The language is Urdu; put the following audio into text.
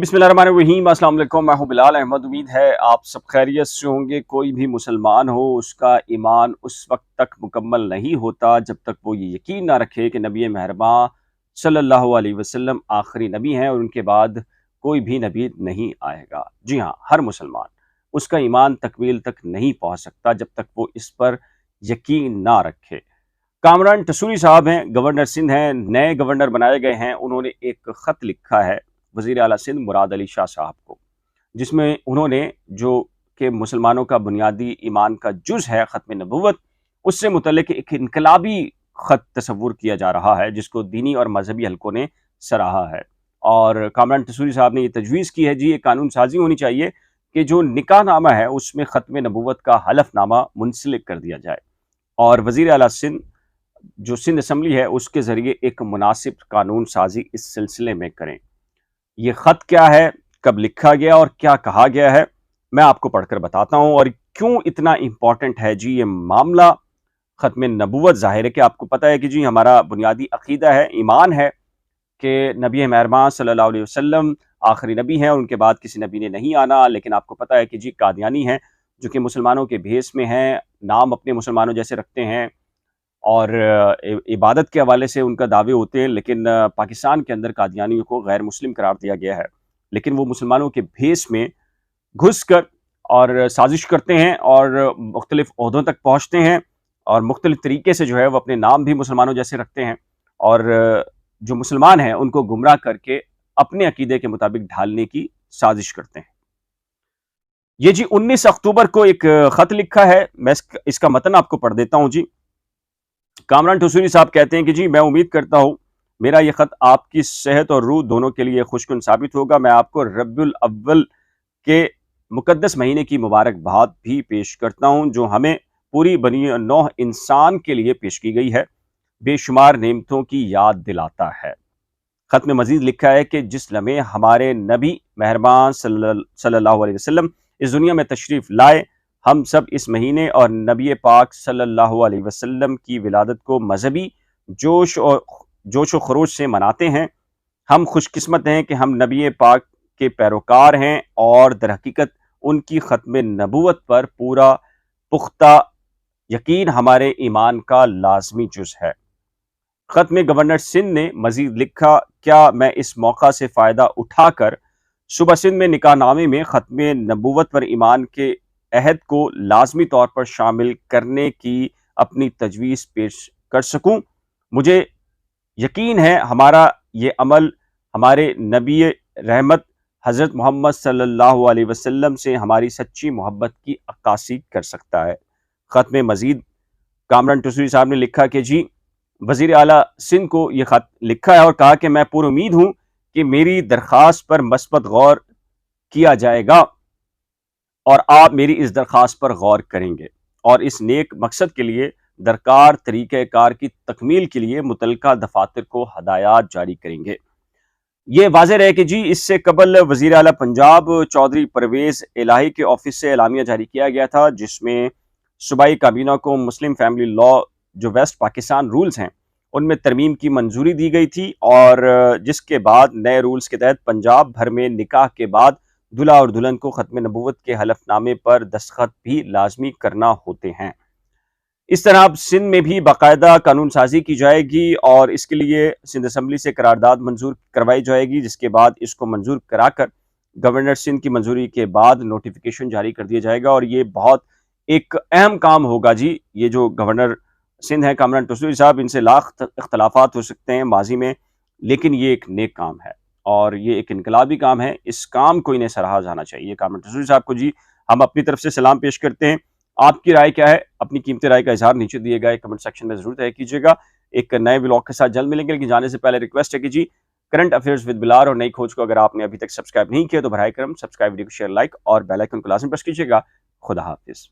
بسم اللہ الرحمن الرحیم۔ السلام علیکم، میں ہوں بلال احمد۔ امید ہے آپ سب خیریت سے ہوں گے۔ کوئی بھی مسلمان ہو، اس کا ایمان اس وقت تک مکمل نہیں ہوتا جب تک وہ یہ یقین نہ رکھے کہ نبی مہرباں صلی اللہ علیہ وسلم آخری نبی ہیں اور ان کے بعد کوئی بھی نبی نہیں آئے گا۔ جی ہاں، ہر مسلمان اس کا ایمان تکمیل تک نہیں پہنچ سکتا جب تک وہ اس پر یقین نہ رکھے۔ کامران ٹسوری صاحب ہیں، گورنر سندھ ہیں، نئے گورنر بنائے گئے ہیں۔ انہوں نے ایک خط لکھا ہے وزیر اعلیٰ سندھ مراد علی شاہ صاحب کو، جس میں انہوں نے جو کہ مسلمانوں کا بنیادی ایمان کا جز ہے ختم نبوت، اس سے متعلق ایک انقلابی خط تصور کیا جا رہا ہے جس کو دینی اور مذہبی حلقوں نے سراہا ہے۔ اور کامران ٹسوری صاحب نے یہ تجویز کی ہے یہ قانون سازی ہونی چاہیے کہ جو نکاح نامہ ہے اس میں ختم نبوت کا حلف نامہ منسلک کر دیا جائے، اور وزیر اعلیٰ سندھ جو سندھ اسمبلی ہے اس کے ذریعے ایک مناسب قانون سازی اس سلسلے میں کریں۔ یہ خط کیا ہے، کب لکھا گیا اور کیا کہا گیا ہے، میں آپ کو پڑھ کر بتاتا ہوں، اور کیوں اتنا امپورٹنٹ ہے جی یہ معاملہ ختم نبوت۔ ظاہر ہے کہ آپ کو پتہ ہے کہ جی ہمارا بنیادی عقیدہ ہے، ایمان ہے کہ نبی مہرباں صلی اللہ علیہ وسلم آخری نبی ہیں اور ان کے بعد کسی نبی نے نہیں آنا۔ لیکن آپ کو پتہ ہے کہ جی قادیانی ہیں جو کہ مسلمانوں کے بھیس میں ہیں، نام اپنے مسلمانوں جیسے رکھتے ہیں اور عبادت کے حوالے سے ان کا دعوے ہوتے ہیں، لیکن پاکستان کے اندر قادیانیوں کو غیر مسلم قرار دیا گیا ہے، لیکن وہ مسلمانوں کے بھیس میں گھس کر اور سازش کرتے ہیں اور مختلف عہدوں تک پہنچتے ہیں اور مختلف طریقے سے جو ہے وہ اپنے نام بھی مسلمانوں جیسے رکھتے ہیں اور جو مسلمان ہیں ان کو گمراہ کر کے اپنے عقیدے کے مطابق ڈھالنے کی سازش کرتے ہیں۔ یہ جی 19 اکتوبر کو ایک خط لکھا ہے، میں اس کا متن آپ کو پڑھ دیتا ہوں۔ جی کامران ٹسوری صاحب کہتے ہیں کہ جی میں امید کرتا ہوں میرا یہ خط آپ کی صحت اور روح دونوں کے لیے خوشکن ثابت ہوگا۔ میں آپ کو ربیع الاول کے مقدس مہینے کی مبارکباد بھی پیش کرتا ہوں جو ہمیں پوری بنی نوع انسان کے لیے پیش کی گئی ہے، بے شمار نعمتوں کی یاد دلاتا ہے۔ خط میں مزید لکھا ہے کہ جس لمحے ہمارے نبی مہربان صلی اللہ علیہ وسلم اس دنیا میں تشریف لائے، ہم سب اس مہینے اور نبی پاک صلی اللہ علیہ وسلم کی ولادت کو مذہبی جوش و خروش سے مناتے ہیں۔ ہم خوش قسمت ہیں کہ ہم نبی پاک کے پیروکار ہیں اور در حقیقت ان کی ختم نبوت پر پورا پختہ یقین ہمارے ایمان کا لازمی جز ہے۔ خط میں گورنر سندھ نے مزید لکھا، کیا میں اس موقع سے فائدہ اٹھا کر صوبہ سندھ میں نکاح نامے میں ختم نبوت پر ایمان کے عہد کو لازمی طور پر شامل کرنے کی اپنی تجویز پیش کر سکوں؟ مجھے یقین ہے ہمارا یہ عمل ہمارے نبی رحمت حضرت محمد صلی اللہ علیہ وسلم سے ہماری سچی محبت کی عکاسی کر سکتا ہے۔ خط میں مزید کامران ٹسوری صاحب نے لکھا کہ جی وزیر اعلیٰ سندھ کو یہ خط لکھا ہے اور کہا کہ میں پر امید ہوں کہ میری درخواست پر مثبت غور کیا جائے گا اور آپ میری اس درخواست پر غور کریں گے اور اس نیک مقصد کے لیے درکار طریقہ کار کی تکمیل کے لیے متعلقہ دفاتر کو ہدایات جاری کریں گے۔ یہ واضح رہے کہ جی اس سے قبل وزیر اعلیٰ پنجاب چودھری پرویز الہی کے آفس سے اعلامیہ جاری کیا گیا تھا جس میں صوبائی کابینہ کو مسلم فیملی لا جو ویسٹ پاکستان رولز ہیں ان میں ترمیم کی منظوری دی گئی تھی، اور جس کے بعد نئے رولز کے تحت پنجاب بھر میں نکاح کے بعد دلہا اور دلہن کو ختم نبوت کے حلف نامے پر دستخط بھی لازمی کرنا ہوتے ہیں۔ اس طرح اب سندھ میں بھی باقاعدہ قانون سازی کی جائے گی اور اس کے لیے سندھ اسمبلی سے قرارداد منظور کروائی جائے گی، جس کے بعد اس کو منظور کرا کر گورنر سندھ کی منظوری کے بعد نوٹیفیکیشن جاری کر دیا جائے گا، اور یہ بہت ایک اہم کام ہوگا جی۔ یہ جو گورنر سندھ ہے کامران ٹسوری صاحب، ان سے لاکھ اختلافات ہو سکتے ہیں ماضی میں، لیکن یہ ایک نیک کام ہے اور یہ ایک انقلابی کام ہے، اس کام کو انہیں سراہا جانا چاہیے۔ کامران ٹسوری صاحب کو جی ہم اپنی طرف سے سلام پیش کرتے ہیں۔ آپ کی رائے کیا ہے؟ اپنی قیمتی رائے کا اظہار نیچے دیے گئے کمنٹ سیکشن میں ضرور طے کیجیے گا۔ ایک نئے ولاگ کے ساتھ جلد ملیں گے، لیکن جانے سے پہلے ریکویسٹ ہے کہ جی کرنٹ افیئرز ود بلال اور نئی کھوج کو اگر آپ نے ابھی تک سبسکرائب نہیں کیا تو براہ کرم سبسکرائب، ویڈیو کو شیئر، لائک اور بیل آئیکن کو لازم پریس کیجیے گا۔ خدا حافظ۔